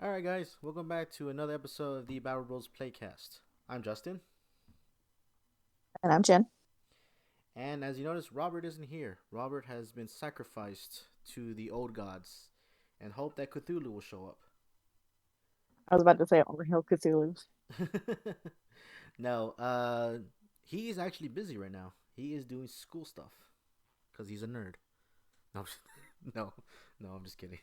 Alright, guys, welcome back to another episode of the Battle Bros Playcast. I'm Justin, And I'm Jen. and as you notice, Robert isn't here. Robert has been sacrificed to the old gods and hope that Cthulhu will show I was about to say Hill Cthulhu. up. No, he is actually busy right now. He is doing school stuff because he's a nerd. No, no, no, I'm just kidding.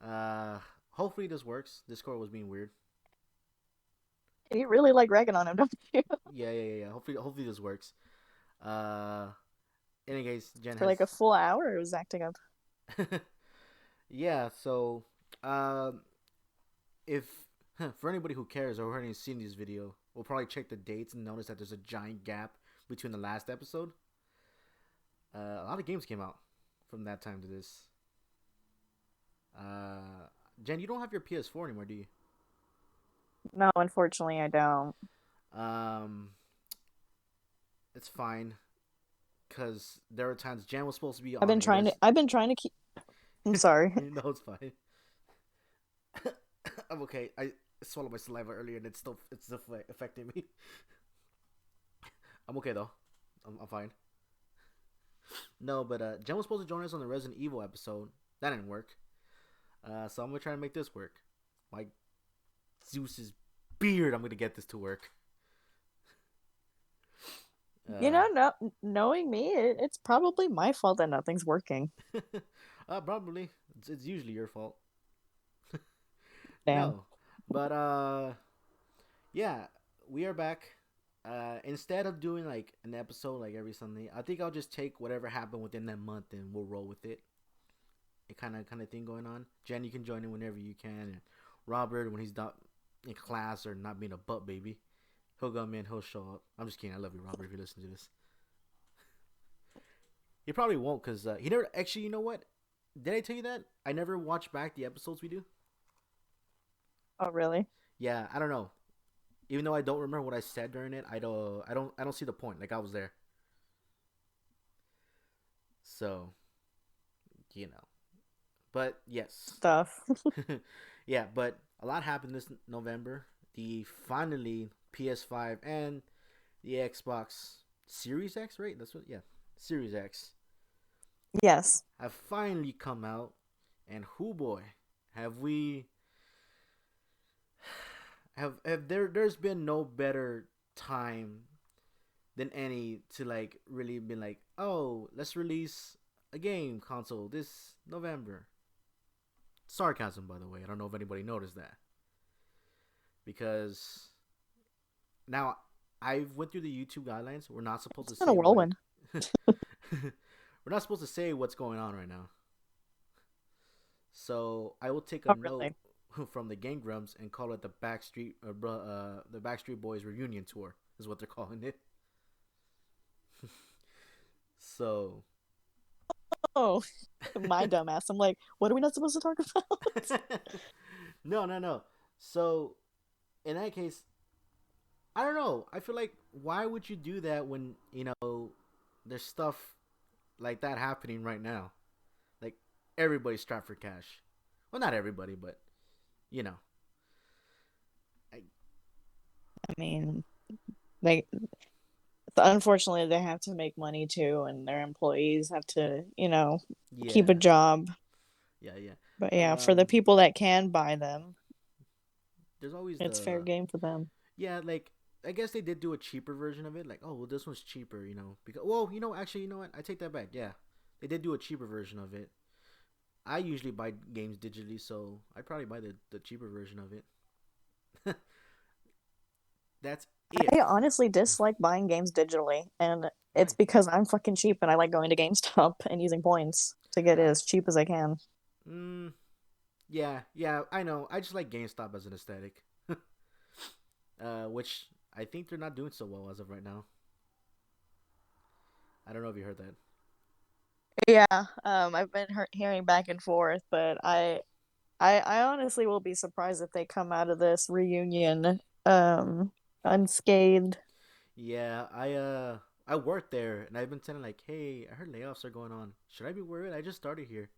Uh, Hopefully this works. Discord was being weird. You really like ragging on him, don't you? Yeah. Hopefully this works. Uh, in any case, Jen For has like a full hour, it was acting up. yeah, so um, if for anybody who cares or already seen this video, we'll probably check the dates and notice that there's a giant gap between the last episode. A lot of games came out from that time to this. Uh, Jen, you don't have your PS4 anymore, do you? No, unfortunately, I don't. Um, it's fine because there were times Jen was supposed to be I've on been trying to. this. I've been trying to keep. I'm sorry. No, it's fine. I'm okay. I swallowed my saliva earlier and it's still affecting me. I'm okay though. I'm fine. No, but Jen was supposed to join us on the Resident Evil episode. That didn't work. So I'm gonna try to make this work. My Zeus's beard. I'm gonna get this to work. You Uh, know, no, knowing me, it's probably my fault that nothing's working. Probably it's usually your fault. Damn. No, but yeah, we are back. Instead of doing like an episode like every Sunday, I think I'll just take whatever happened within that month and we'll roll with it. A kind of thing going on. Jen, you can join in whenever you can, and Robert when he's not in class or not being a butt baby, he'll come in, he'll show up. I'm just kidding. I love you, Robert. If you listen to this, he probably won't because he never actually. You know what? Did I tell you that I never watch back the episodes we do? Oh, really? Yeah, I don't know. Even though I don't remember what I said during it, I don't see the point. Like I was there. So, you know. But yes. Stuff. Yeah, but a lot happened this November. The finally PS5 and the Xbox Series X, right? That's what, yeah. Series X Yes. have finally come out and who boy, have we have there's been no better time than any to like really been like, "Oh, let's release a game console this November." Sarcasm, by the way. I don't know if anybody noticed that because now I went through the YouTube guidelines. We're not supposed It's to been a say what. whirlwind. We're not supposed to say what's going on right now. So I will take a Oh, note really? from the Gang Grumps and call it the Backstreet Boys reunion tour is what they're calling it. So Oh, my dumbass. I'm like, what are we not supposed to talk about? no. So in that case, I don't know. I feel like why would you do that when there's stuff like that happening right now? Like everybody's strapped for cash. Well, not everybody, but you know. I, I mean, they unfortunately they have to make money too, and their employees have to, keep a yeah, job. yeah. But yeah, for the people that can buy them, There's always it's fair the game for them. yeah. Like I guess they did do a cheaper version of it. Like oh, well, this one's cheaper, because well, actually, you know what? I take that back. Yeah, they did do a cheaper version of it. I usually buy games digitally, so I'd probably buy the cheaper version of it. That's I if. honestly dislike buying games digitally, and it's Why? because I'm fucking cheap and I like going to GameStop and using points to get it as cheap as I can. Mm, yeah. I know. I just like GameStop as an aesthetic, which I think they're not doing so well as of right now. I don't know if you heard that. Yeah, I've been hearing back and forth, but I honestly will be surprised if they come out of this reunion unscathed. Yeah, I work there and I've been telling like, hey, I heard layoffs are going on. Should I be worried? I just started here.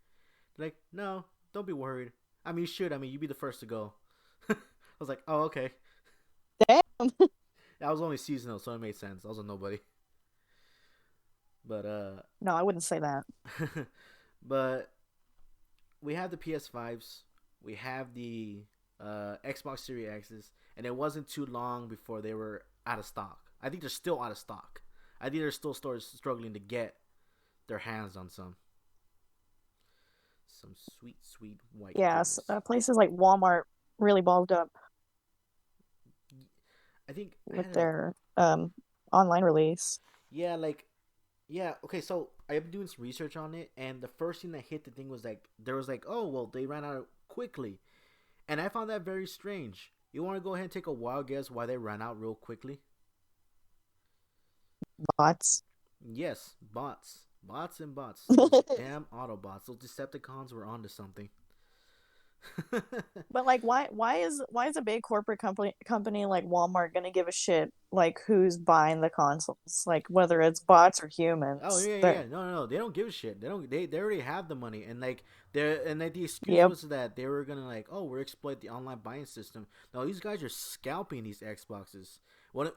They're like, no. Don't be worried. I mean, you should. I mean, you'd be the first to go. I was like, oh, okay. Damn. I was only seasonal, so it made sense. I was a nobody. But No, I wouldn't say that. but we have the PS5s, we have the Xbox Series X's, and it wasn't too long before they were out of stock. I think they're still out of stock. I think there's still stores struggling to get their hands on some sweet, sweet white Yes, goodness. places like Walmart really balled up I think I with had a their online release. yeah, like yeah, okay, so I've been doing some research on it, and the first thing that hit the thing was like there was like, oh well, they ran out quickly, and I found that very strange. You want to go ahead and take a wild guess why they ran out real quickly? Bots. Yes, bots and bots. Those damn Autobots, those Decepticons were onto something. But like, why is a big corporate company like Walmart gonna give a shit like who's buying the consoles, like whether it's bots or Oh humans? yeah, yeah, They're yeah. No, no, no. They don't give a shit. They don't. They already have the money, and like the excuse yep. was that they were gonna like, oh, we're exploit the online buying system. No, these guys are scalping these Xboxes.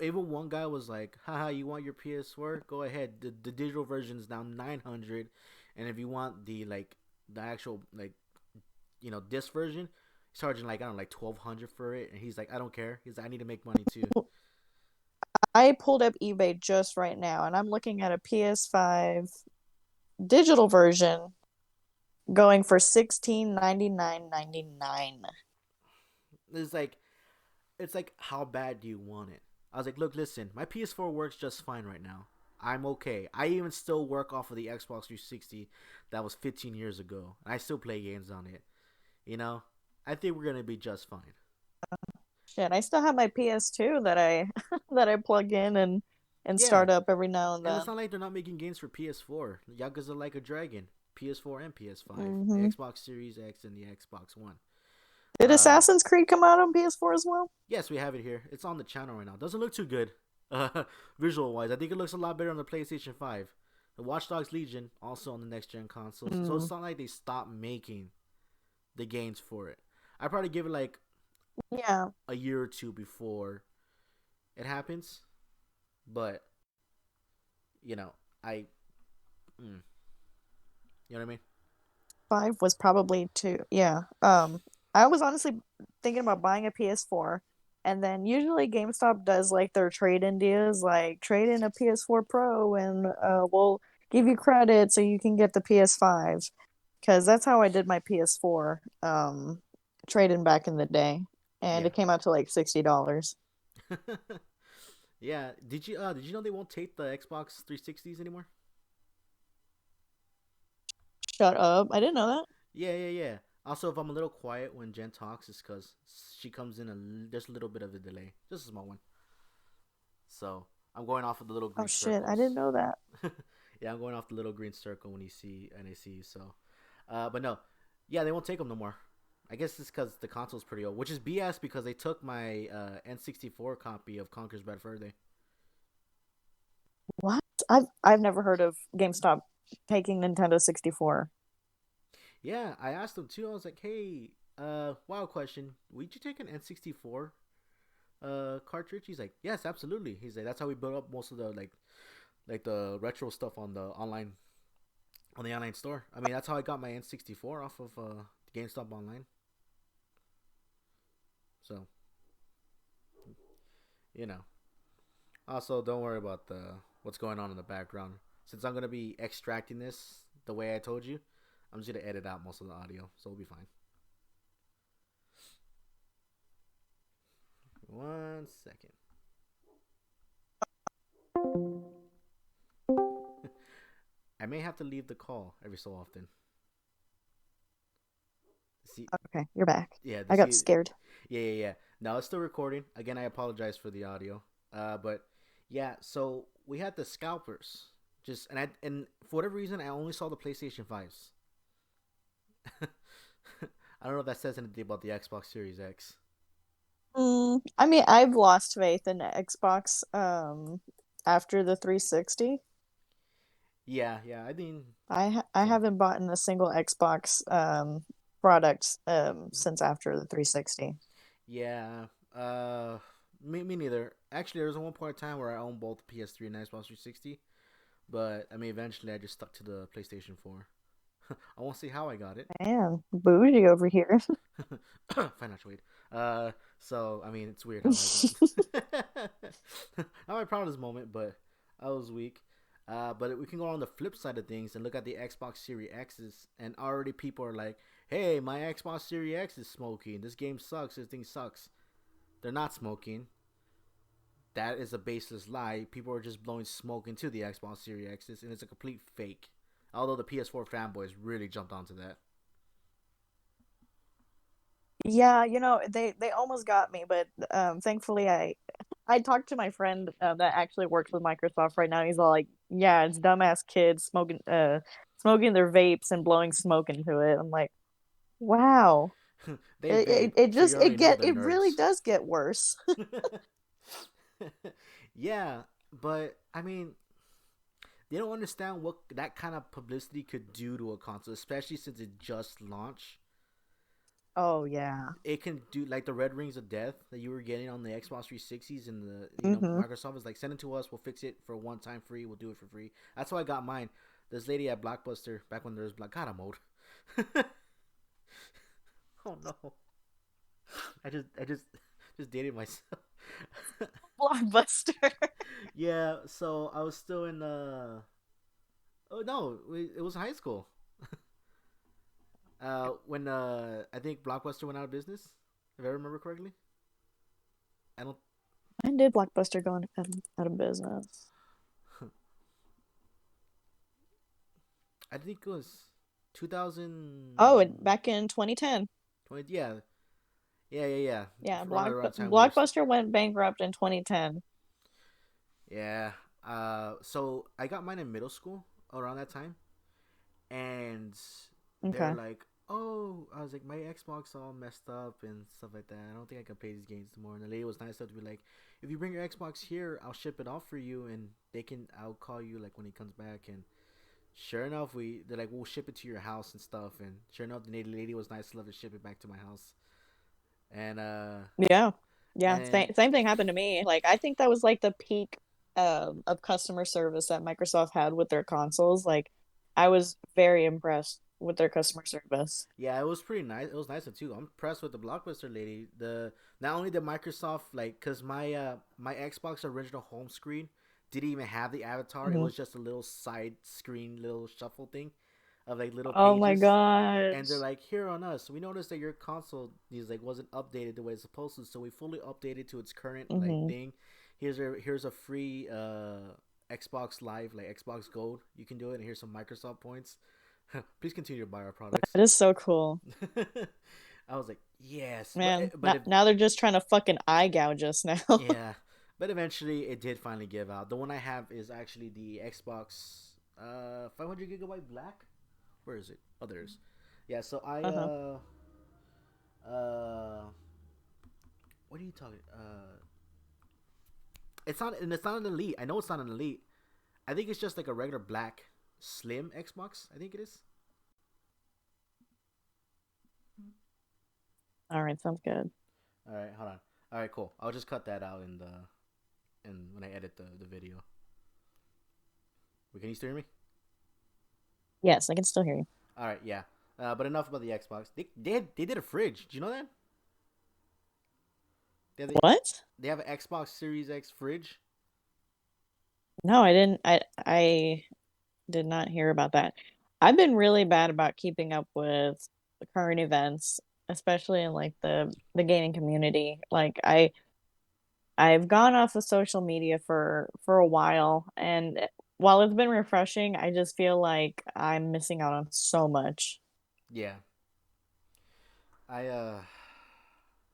Even one guy was like, haha, you want your PS4? Go ahead. The digital version is now 900, and if you want the actual disc version, he's charging like I don't know, like 1,200 for it, and he's like, I don't care. He's like, I need to make money too. I pulled up eBay just right now, and I'm looking at a PS5 digital version going for 1699.99. It's like it's like how bad do you want it? I was like, look, listen, my PS4 works just fine right now. I'm okay. I even still work off of the Xbox 360 that was 15 years ago, and I still play games on it. You know, I think we're gonna be just fine. Shit, I still have my PS2 that I that I plug in and Yeah, start up every now and and it's then. not like they're not making games for PS4. Yakuza Like a Dragon, PS4 and PS5, Hmm. Xbox Series X and the Xbox One. Did Uh, Assassin's Creed come out on PS4 as well? yes, we have it here. It's on the channel right now. Doesn't look too good, visual wise. I think it looks a lot better on the PlayStation 5. The Watch Dogs Legion also on the next gen consoles. So Mm. it's not like they stopped making the games for it. I probably give it like Yeah, a year or two before it happens. But you know, I, mm, you know what I mean? five was probably two. Yeah. I was honestly thinking about buying a PS4, and then usually GameStop does like their trade-in deals, like trade in a PS4 Pro, and we'll give you credit so you can get the PS5. Because that's how I did my PS4 trade-in back in the day, and Yeah. it came out to like $60. Yeah. Did you know they won't tape the Xbox 360s anymore? Shut up! I didn't know that. Yeah, yeah, yeah. Also, if I'm a little quiet when Jen talks, it's because she comes in there's a little bit of a delay, just a small one. So I'm going off of the little Oh green shit! I didn't circles. know that. Yeah, I'm going off the little green circle when you see NAC. So, but no, yeah, they won't take them no more. I guess it's because the console's pretty old, which is BS because they took my N64 copy of Conker's Bad Fur Day. What? I've never heard of GameStop taking Nintendo 64. Yeah, I asked him too. I was like, hey, wild question. Would you take an N64 cartridge? He's like, yes, absolutely. He's like, that's how we built up most of the like the retro stuff on the online store. I mean, that's how I got my N64 off of GameStop online. So you know. Also, don't worry about the what's going on in the background. Since I'm gonna be extracting this the way I told you, I'm just gonna edit out most of the audio, so we'll be fine. 1 second. I may have to leave the call every so often. See, Okay, you're back. yeah, I got see, scared. yeah, yeah, yeah. No, it's still recording. Again, I apologize for the audio. But yeah, so we had the scalpers. And for whatever reason, I only saw the PlayStation 5s. I don't know if that says anything about the Xbox Series X. I mean, I've lost faith in Xbox after the 360. Yeah, yeah. I mean, I so haven't bought in a single Xbox products since after the 360. Yeah. Uh, me neither. Actually, there was one point in time where I owned both PS3 and Xbox 360, but I mean, eventually I just stuck to the PlayStation 4. I won't say how I got it. Man, bougie over here. Financial aid. So I mean, it's weird how I got. Not my proudest moment, but I was weak. But we can go on the flip side of things and look at the Xbox Series X's, and already people are like, "Hey, my Xbox Series X is smoking. This game sucks. This thing sucks." They're not smoking. That is a baseless lie. People are just blowing smoke into the Xbox Series X's, and it's a complete fake. Although the PS4 fanboys really jumped onto that. Yeah, they almost got me, but thankfully I talked to my friend that actually works with Microsoft right now. He's all like, "Yeah, it's dumbass kids smoking their vapes and blowing smoke into it." I'm like, "Wow." They It, vape, it, it so you just already know they're it really nerds. does get worse. Yeah, but I mean, they don't understand what that kind of publicity could do to a console, especially since it just launched. Oh yeah. It can do like the red rings of death that you were getting on the Xbox 360s, and the Mhm. Microsoft is like, send it to us, we'll fix it for one time free, we'll do it for free. That's how I got mine. This lady at Blockbuster back when there was Black God mode. Oh no, I just dated myself. Blockbuster. Yeah, so I was still in oh no, it was high school. When I think Blockbuster went out of business, if I remember correctly. I don't. When did Blockbuster go out of business? I think it was Oh, 2020. back in 2010. Yeah, yeah. Yeah, Around the time we were. Blockbuster went bankrupt in 2010. Yeah. So I got mine in middle school around that time, and they're Okay. like, "Oh," I was like, "My Xbox all messed up and stuff like that. I don't think I can play these games anymore." And the lady was nice enough to be like, "If you bring your Xbox here, I'll ship it off for you, and I'll call you like when he comes back." And sure enough, they're like, "We'll ship it to your house and stuff." And sure enough, the lady was nice enough to ship it back to my house. And Yeah. Yeah, and same thing happened to me. Like I think that was like the peak of customer service that Microsoft had with their consoles. Like I was very impressed with their customer service. yeah, it was pretty nice. It was nice too. I'm impressed with the Blockbuster lady. The Not only the Microsoft, like, cause my Xbox original home screen didn't even have the avatar. It Hmm. was just a little side screen, little shuffle thing of like little Oh my pages. And they're gosh. like, "Here on us, we noticed that your console is like wasn't updated the way it's supposed to, so we fully updated to its current like Hmm. thing. Here's a free Xbox Live, like Xbox Gold. You can do it, and here's some Microsoft points. Please continue to buy our products." That is so cool. I was like, yes, but Man, but if now they're just trying to fucking eye gouge us now. yeah, but eventually it did finally give out. The one I have is actually the Xbox 500 gigabyte black. Where is it? Oh, there's. Yeah, so Uh-huh. uh what are you talking? It's not an elite. I know it's not an elite. I think it's just like a regular black slim Xbox. I think it is. All right, sounds good. All right, hold on. All right, cool. I'll just cut that out in the in when I edit the video. Can you still hear me? Yes, I can still hear you. All right, yeah. But enough about the Xbox. They did a fridge. Do you know that? They have, the, What? they have an Xbox Series X fridge. No, I didn't. I did not hear about that. I've been really bad about keeping up with the current events, especially in like the gaming community. Like I've gone off of social media for a while, and while it's been refreshing, I just feel like I'm missing out on so much. Yeah. I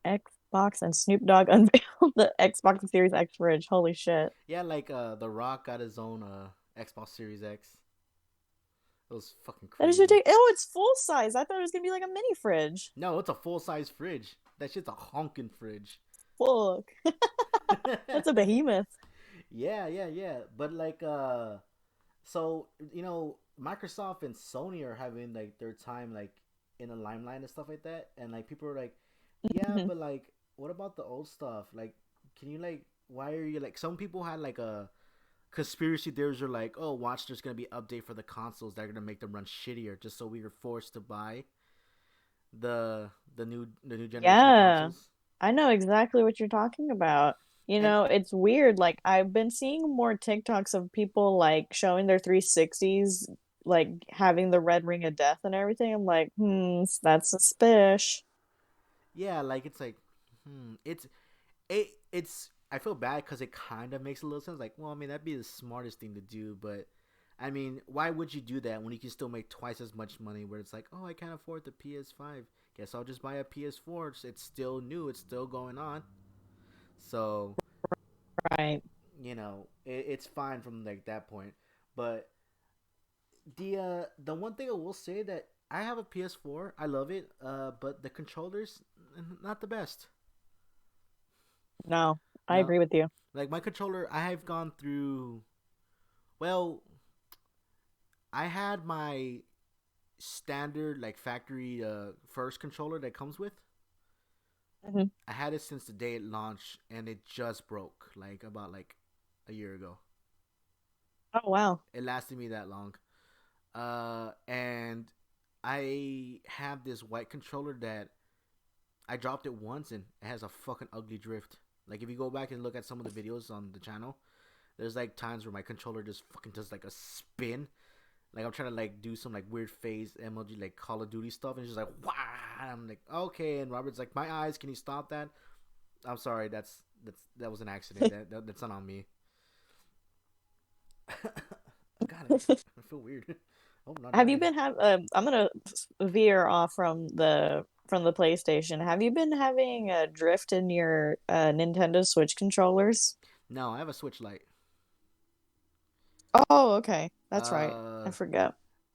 Xbox and Snoop Dogg unveiled the Xbox Series X fridge. Holy shit. yeah, like The Rock got his own Xbox Series X. It was fucking That is crazy. ridiculous. Oh, it's full size. I thought it was gonna be like a mini fridge. No, it's a full size fridge. That shit's a honking fridge. Fuck. That's a behemoth. Yeah. But like so Microsoft and Sony are having like their time like in the limelight and stuff like that, and like people are like, yeah, Mhm. but like, what about the old stuff? Like, can you like, why are you like? Some people had like a conspiracy theories are like, oh, watch, there's gonna be an update for the consoles that are gonna make them run shittier, just so we were forced to buy the new generation of Yeah, consoles. I know exactly what you're talking about. And It's weird. Like I've been seeing more TikToks of people like showing their 360s, like having the red ring of death and everything. I'm like, that's suspicious. yeah, like it's like, it's. I feel bad because it kind of makes a little sense. Like, well, I mean, that'd be the smartest thing to do, but I mean, why would you do that when you can still make twice as much money? Where it's like, oh, I can't afford the PS5. Guess I'll just buy a PS4. It's still new. It's still going on. So Right. it's fine from like that point. But the one thing I will say that I have a PS4. I love it. But the controllers not the best. No, I No, agree with you. like my controller, I have gone through. Well, I had my standard like factory first controller that comes with. Hmm. I had it since the day it launched, and it just broke like about like a year ago. Oh wow. It lasted me that long. And I have this white controller that I dropped it once and it has a fucking ugly drift. Like if you go back and look at some of the videos on the channel, there's like times where my controller just fucking does like a spin. Like I'm trying to like do some like weird phase emoji like Call of Duty stuff, and it's just like wow. I'm like okay, and Robert's like my eyes. Can you stop that? I'm sorry. That was an accident. That's not on me. God, I feel weird. Oh, I'm not Have you dying. been have I'm gonna veer off from the PlayStation. Have you been having a drift in your Nintendo Switch controllers? No, I have a Switch Lite. Oh, okay. That's right. I Uh, forget.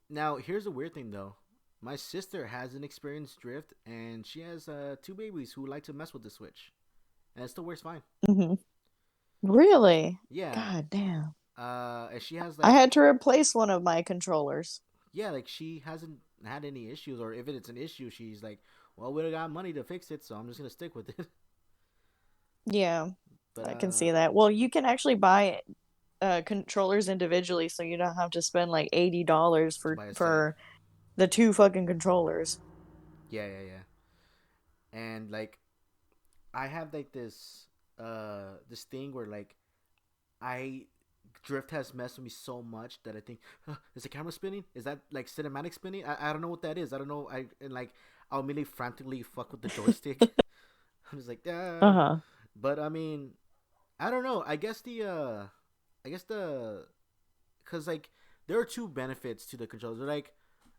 Now here's a weird thing though. My sister has an experienced drift, and she has two babies who like to mess with the Switch, and it still works fine. Hmm. Really? Yeah. God damn. And she has I like, had to replace one of my controllers. yeah, like she hasn't had any issues, or if it's an issue, she's like, well, we don't got money to fix it, so I'm just gonna stick with it. Yeah, But I can see that. Well, you can actually buy controllers individually, so you don't have to spend like $80 to for buy a set. the two fucking controllers. Yeah, yeah, yeah. And like I have like this thing where like I drift has messed with me so much that I think is the camera spinning? Is that like cinematic spinning? I don't know what that is. I don't know. I and like I'll immediately frantically fuck with the joystick. I'm just like Uh-huh. but I mean I don't know. I guess the because like there are two benefits to the controllers. They're like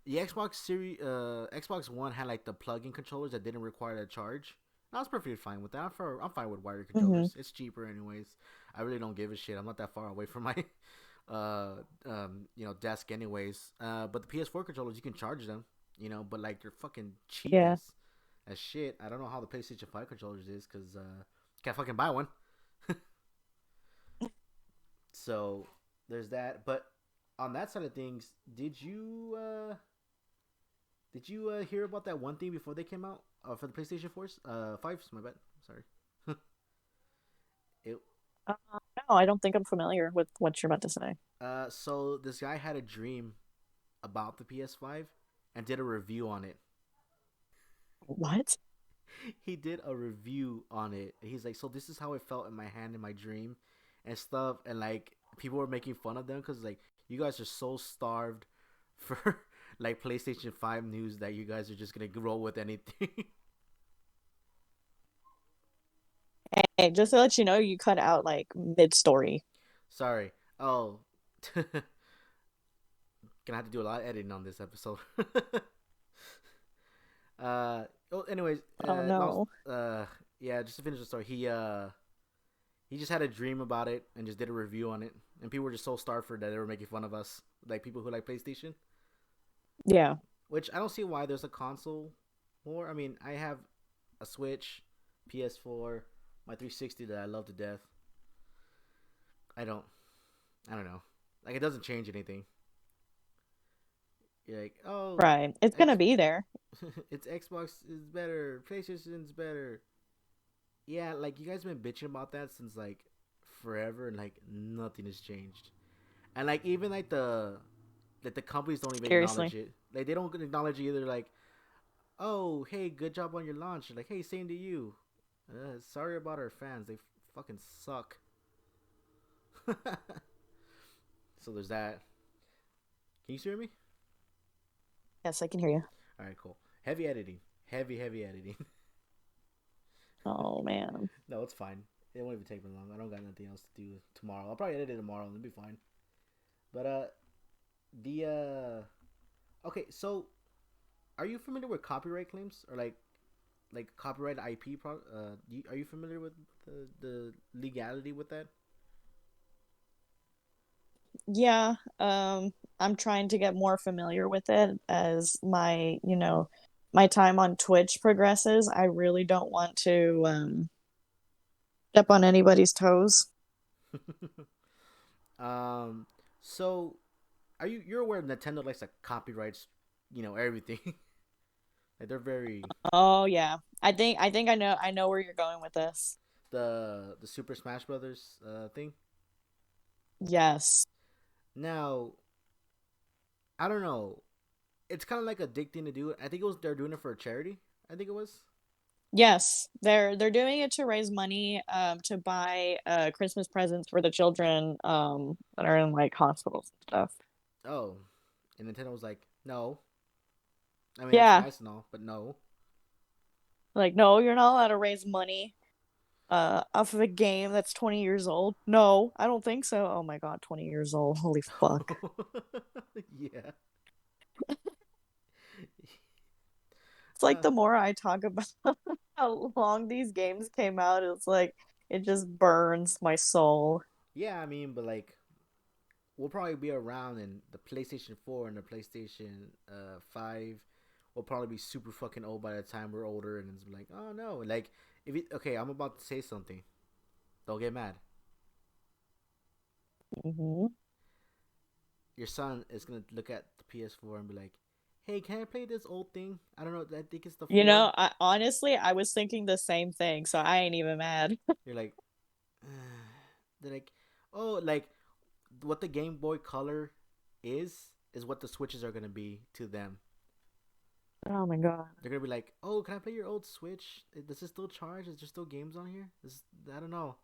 the Xbox One had like the plug-in controllers that didn't require a charge. I was perfectly fine with that. I'm fine with wired Hmm. controllers. It's cheaper anyways. I really don't give a shit. I'm not that far away from my desk anyways. But the PS4 controllers you can charge them, but like they're fucking cheap Yeah. as shit. I don't know how the PlayStation 5 controllers is cuz can't fucking buy one. So there's that. But on that side of things, did you hear about that one thing before they came out for the PlayStation 4s? 5s, my bad. Sorry. it No, I don't think I'm familiar with what you're about to say. So this guy had a dream about the PS5 and did a review on it. What? He did a review on it. He's like, so this is how it felt in my hand in my dream and stuff, and like people were making fun of them because like you guys are so starved for like PlayStation 5 news that you guys are just gonna roll with anything. Hey, just to let you know, you cut out like mid-story. Sorry. Oh, gonna have to do a lot of editing on this episode. Anyways, Oh long, no. yeah, just to finish the story, he just had a dream about it and just did a review on it, and people were just so starved for that they were making fun of us, like people who like PlayStation, Yeah. which I don't see why there's a console more. I mean, I have a Switch, PS4, my 360 that I love to death. I don't, I don't know, like it doesn't change anything. You're like, oh, Right. It's gonna X, be there. It's Xbox is better, PlayStation's better. Yeah, like you guys been bitching about that since like forever, and like nothing has changed. And like even like the companies don't even Seriously. acknowledge it. Like they don't acknowledge either. Like, oh, hey, good job on your launch. Like, hey, same to you. Sorry about our fans. They fucking suck. So there's that. Can you hear me? Yes, I can hear you. All right, cool. Heavy editing. Heavy editing. Oh man. No, it's fine. It won't even take me long. I don't got nothing else to do tomorrow. I'll probably edit it tomorrow and it'll be fine. But the okay, so are you familiar with copyright claims or like copyright IP? Are you familiar with the legality with that? Yeah, I'm trying to get more familiar with it as my time on Twitch progresses. I really don't want to step on anybody's toes. um, so you're aware Nintendo likes to copyrights, everything. Like they're very Oh yeah. I think I know where you're going with this. the Super Smash Brothers thing. Yes. Now I don't know. It's kind of like addicting to do it. I think it was they're doing it for a charity. I think it was. Yes. They're doing it to raise money to buy Christmas presents for the children that are in like hospitals and stuff. Oh, and Nintendo was like, no. I mean, that's Yeah. nice and all, but no. Like no, you're not allowed to raise money off of a game that's 20 years old. No, I don't think so. Oh my god, 20 years old. Holy fuck. Yeah. It's like Uh, the more I talk about how long these games came out, it's like it just burns my soul. yeah, I mean, but like, we'll probably be around, and the PlayStation 4 and the PlayStation 5 will probably be super fucking old by the time we're older, and it's like, oh no. Like, okay, I'm about to say something. Don't get mad. Hmm. Your son is gonna look at the PS4 and be like, hey, can I play this old thing? I don't know. I think it's the You 4. know, I was thinking the same thing, so I ain't even mad. You're like, they're like, oh, like what the Game Boy Color is what the Switches are gonna be to them. Oh my god. They're gonna be like, oh, can I play your old Switch? Does it still charge? Is there still games on here? I don't know.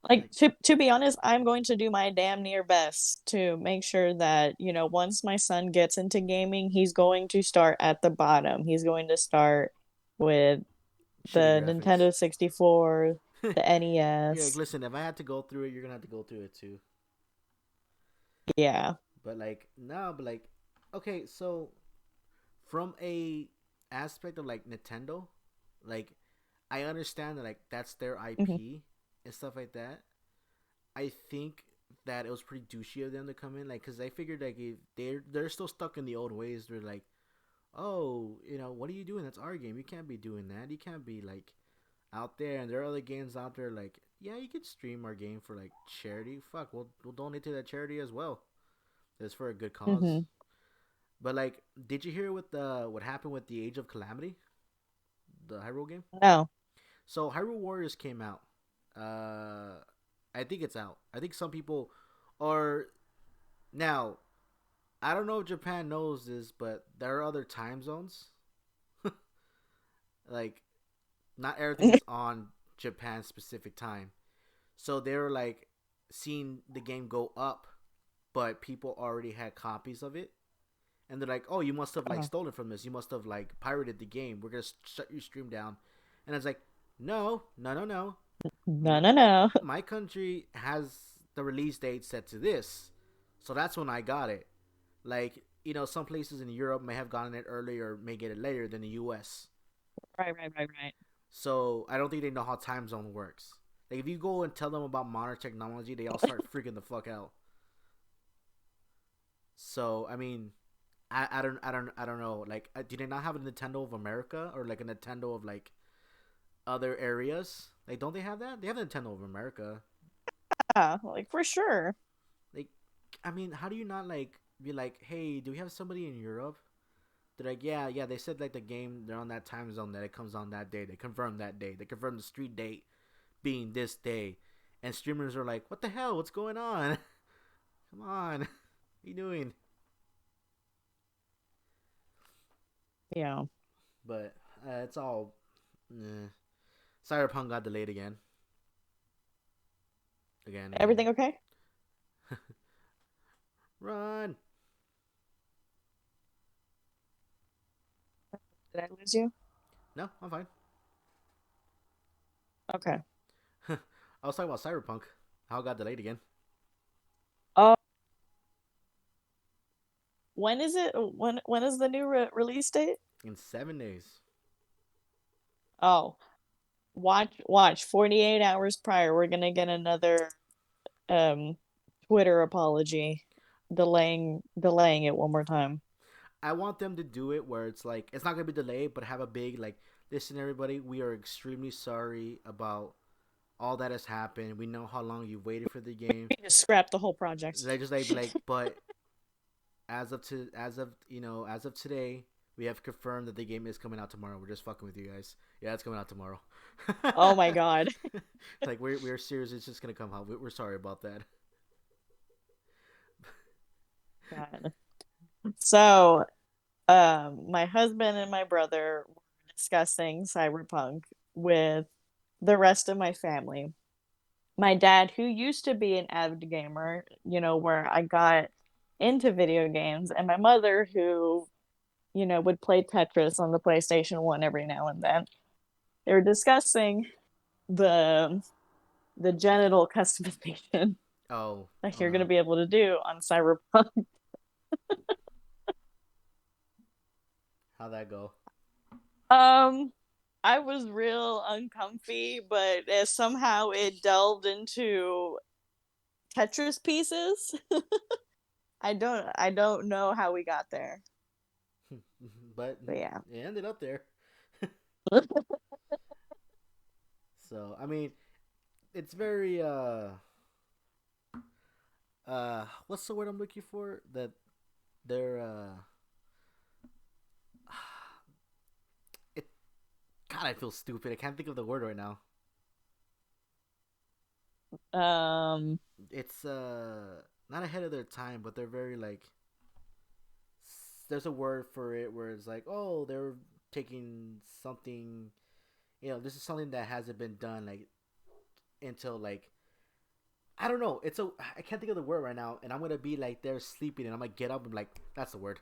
Like Like, to be honest, I'm going to do my damn near best to make sure that, once my son gets into gaming, he's going to start at the bottom. He's going to start with shitty the graphics. Nintendo 64, the You're like, NES. listen, if I had to go through it, you're gonna have to go through it too. Yeah. But like, no, but like, okay, so from a aspect of like Nintendo, like I understand that like that's their Hmm. IP and stuff like that. I think that it was pretty douchey of them to come in, like, because I figured like if they're still stuck in the old ways. They're like, oh, what are you doing? That's our game. You can't be doing that. You can't be like out there. And there are other games out there like, yeah, you could stream our game for like charity. Fuck, we'll donate to that charity as well. It's for a good cause. Hmm. But like, did you hear what happened with the Age of Calamity, the Hyrule game? No. So Hyrule Warriors came out. Uh, I think it's out. I think some people are now. I don't know if Japan knows this, but there are other time zones. Like, not everything's on Japan specific time. So they were like seeing the game go up, but people already had copies of it, and they're like, "Oh, you must have like Uh-huh. stolen from this. You must have like pirated the game. We're gonna shut your stream down." And it's like, "No, no, no, no. No, no, no. My country has the release date set to this, so that's when I got it. Like, some places in Europe may have gotten it earlier, or may get it later than the U.S. Right, right, right, right. So I don't think they know how time zone works. Like, if you go and tell them about modern technology, they all start freaking the fuck out. So I mean, I don't know. Like, do they not have a Nintendo of America or like a Nintendo of like other areas? Like, don't they have that? They have a Nintendo of America. Yeah, like for sure. Like, I mean, how do you not like be like, hey, do we have somebody in Europe they're like, yeah. They said like the game they're on that time zone that it comes on that day. They confirmed that day. They confirmed the street date being this day, and streamers are like, what the hell? What's going on? Come on, what are you doing? Yeah. But it's all. Cyberpunk got delayed again. Again. Everything okay? Run. Did I lose you? No, I'm fine. Okay. I was talking about Cyberpunk. How it got delayed again. Oh, when is it? When is the new release date? In 7 days. Oh, watch. 48 hours prior, we're gonna get another um Twitter apology, delaying it one more time. I want them to do it where it's like it's not gonna be delayed, but have a big like, listen, everybody, we are extremely sorry about all that has happened. We know how long you waited for the game. Just scrap the whole project. They just like be like, but as of today, we have confirmed that the game is coming out tomorrow. We're just fucking with you guys. Yeah, it's coming out tomorrow. Oh my god. Like we're serious. It's just gonna come out. We're sorry about that. God. So, my husband and my brother were discussing Cyberpunk with the rest of my family. My dad, who used to be an avid gamer, where I got into video games, and my mother, who, would play Tetris on the PlayStation 1 every now and then. They were discussing the genital customization Oh, that oh you're going to no, be able to do on Cyberpunk. how'd that go? Um, I was real uncomfy, but somehow it delved into Tetris pieces. I don't know how we got there. But But yeah. it ended up there. So I mean, it's very what's the word I'm looking for? That they're it. God, I feel stupid. I can't think of the word right now. um It's not ahead of their time, but they're very like. There's a word for it where it's like, oh, they're taking something. This is something that hasn't been done like until like I don't know. I can't think of the word right now, and I'm gonna be like they're sleeping, and I'm gonna get up and be like, that's the word.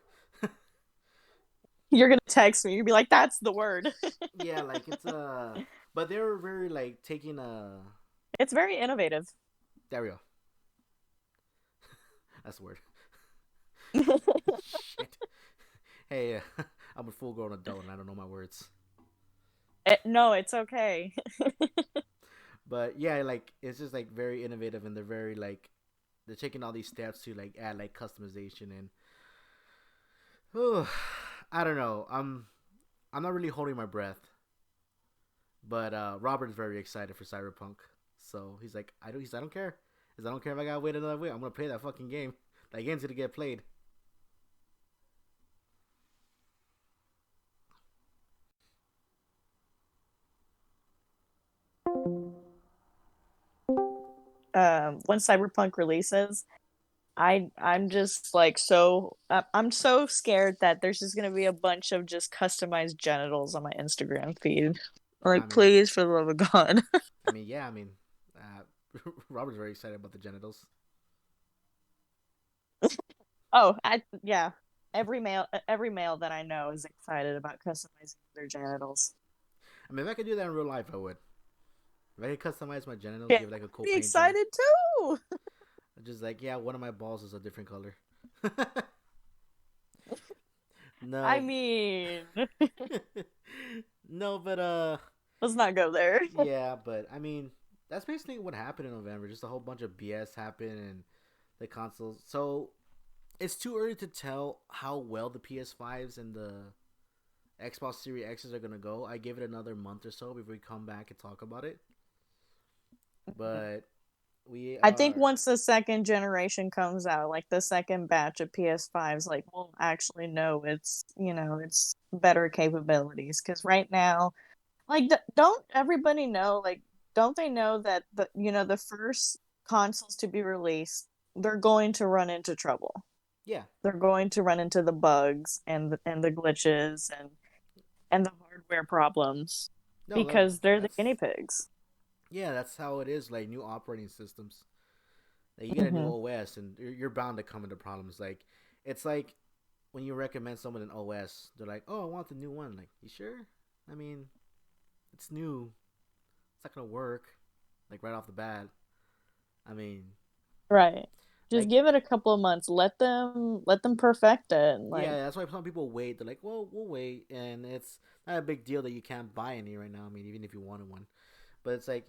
you're gonna text me, you'll be like, that's the word. Yeah, like it's but they were very like taking a. It's very innovative. There we go. That's the word. Shit. Hey, I'm a full grown adult and I don't know my words. No, it's okay. But yeah, like it's just like very innovative, and they're very like they're taking all these steps to like add like customization and. Oh, I don't know. I'm not really holding my breath, but Robert is very excited for Cyberpunk. So he's like, I don't care. I don't care if I gotta wait another week. I'm gonna play that fucking game. That game's gonna get played. When Cyberpunk releases, I'm just like I'm so scared that there's just gonna be a bunch of just customized genitals on my Instagram feed. I Like, mean, please, for the love of God. yeah. Robert's very excited about the genitals. Oh, yeah. Every male that I know is excited about customizing their genitals. If I could do that in real life, I would. If I could customize my genitals, Yeah, give it like a cool be paint job, excited too. just like yeah, one of my balls is a different color. I No, mean, no, but let's not go there. yeah, but that's basically what happened in November. Just a whole bunch of BS happened and the consoles. So it's too early to tell how well the PS5s and the Xbox Series X's are gonna go. I give it another month or so before we come back and talk about it. But We I think are. once the second generation comes out, like the second batch of PS5s, like we'll actually know it's better capabilities. Because right now, like, don't everybody know? Like, don't they know that the first consoles to be released, they're going to run into trouble. Yeah. They're going to run into the bugs and the glitches and the hardware problems No, because they're the guinea that's pigs. yeah. That's how it is. Like new operating systems. Like you get a new Hmm. OS, and you're bound to come into problems. Like it's like when you recommend someone an OS, they're like, "Oh, I want the new one." Like, you sure? I mean, it's new. It's not gonna work. Like right off the bat. I mean, Right. Just like give it a couple of months. Let them perfect it. Like, yeah, that's why some people wait. They're like, "Well, we'll wait," and it's not a big deal that you can't buy any right now. I mean, even if you wanted one, but it's like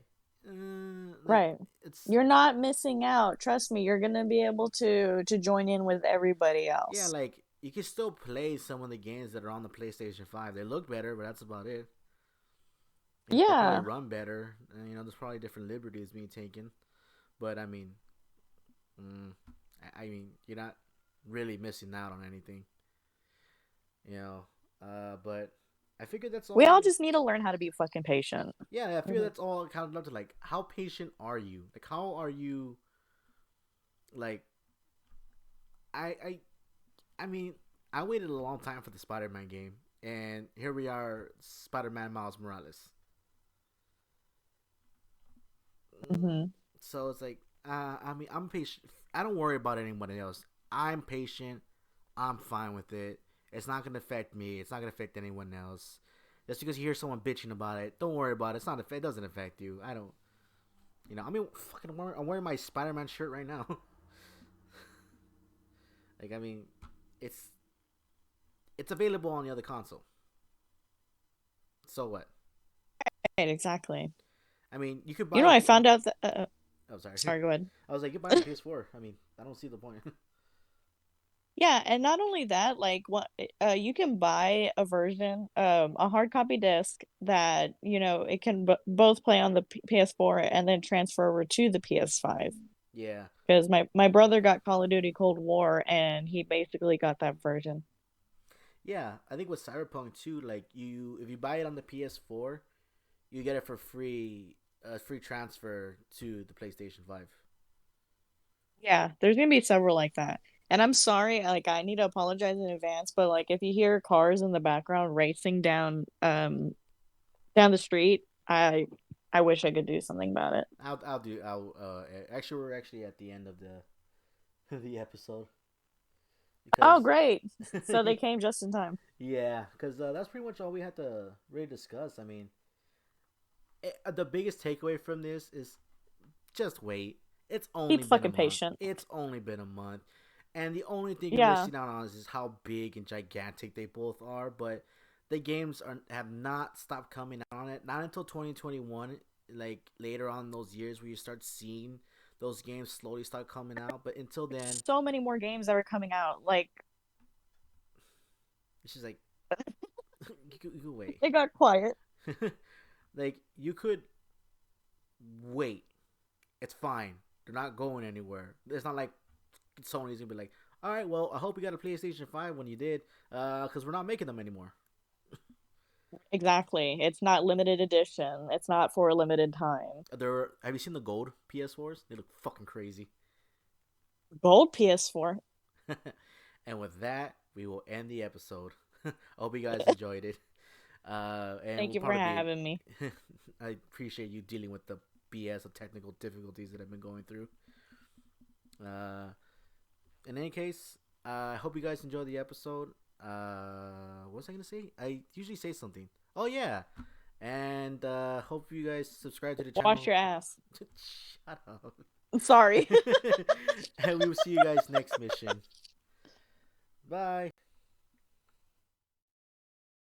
right. it's You're not missing out. Trust me, you're gonna be able to join in with everybody yeah, else. like you can still play some of the games that are on the PlayStation 5. They look better, but that's about it. And they probably Yeah. run better. And, there's probably different liberties being taken, but I mean, mm, I mean, you're not really missing out on anything, you know. But I figured that's We all all. just need to learn how to be fucking patient. Yeah, I figure Mhm. that's all kind of up to like how patient are you? Like how are you? Like I I I mean I waited a long time for the Spider-Man game, and here we are, Spider-Man Miles Morales. Mm, Mhm. so it's like I mean I'm patient. I don't worry about anybody else. I'm patient. I'm fine with it. It's not gonna affect me. It's not gonna affect anyone else. Just because you hear someone bitching about it, don't worry about it. It's not. It doesn't affect you. I don't. I mean, fucking, I'm wearing my Spider-Man shirt right now. Like, I mean, it's it's available on the other console. So what? Right, exactly. I mean, you could You buy know, a. I found out that. Oh, sorry. Sorry, go ahead. I was like, you buy a PS4. I mean, I don't see the point. Yeah, and not only that, like what you can buy a version, a hard copy disc that it can both play on the PS4 and then transfer over to the PS5. Yeah, Because my brother got Call of Duty Cold War and he basically got that version. yeah. I think with Cyberpunk too, like if you buy it on the PS4, you get it for free, free transfer to the PlayStation 5. Yeah, there's gonna be several like that. And I'm sorry, like I need to apologize in advance, but like if you hear cars in the background racing down the street, I wish I could do something about it. I'll do. I'll actually we're actually at the end of the the episode Oh, because great. So they came just in time. yeah, because that's pretty much all we had to really discuss. I mean, the biggest takeaway from this is just wait. It's Keep only been a fucking month. patient. It's only been a month. And the only thing you're Yeah. missing out on is how big and gigantic they both are. But the games have not stopped coming out on it. Not until 2021, like later on in those years where you start seeing those games slowly start coming out. But until then, So many more games that are coming out. Like it's just like, you could wait. it got quiet. Like, you could wait. It's fine. They're not going anywhere. It's not like Sony's gonna be like, all right, well, I hope you got a PlayStation 5 when you did, because we're not making them anymore. Exactly. It's not limited edition. It's not for a limited time. Have you seen the gold PS4s? They look fucking crazy. Gold PS4. And with that, we will end the episode. I hope you guys enjoyed it. And Thank we'll you for probably having me. be. I appreciate you dealing with the BS of technical difficulties that I've been going through. Uh, in any case, I hope you guys enjoyed the episode. What was I gonna say? I usually say something. Oh yeah, and hope you guys subscribe to the Wash channel. your ass. Shut up. Sorry. And we will see you guys next mission. Bye.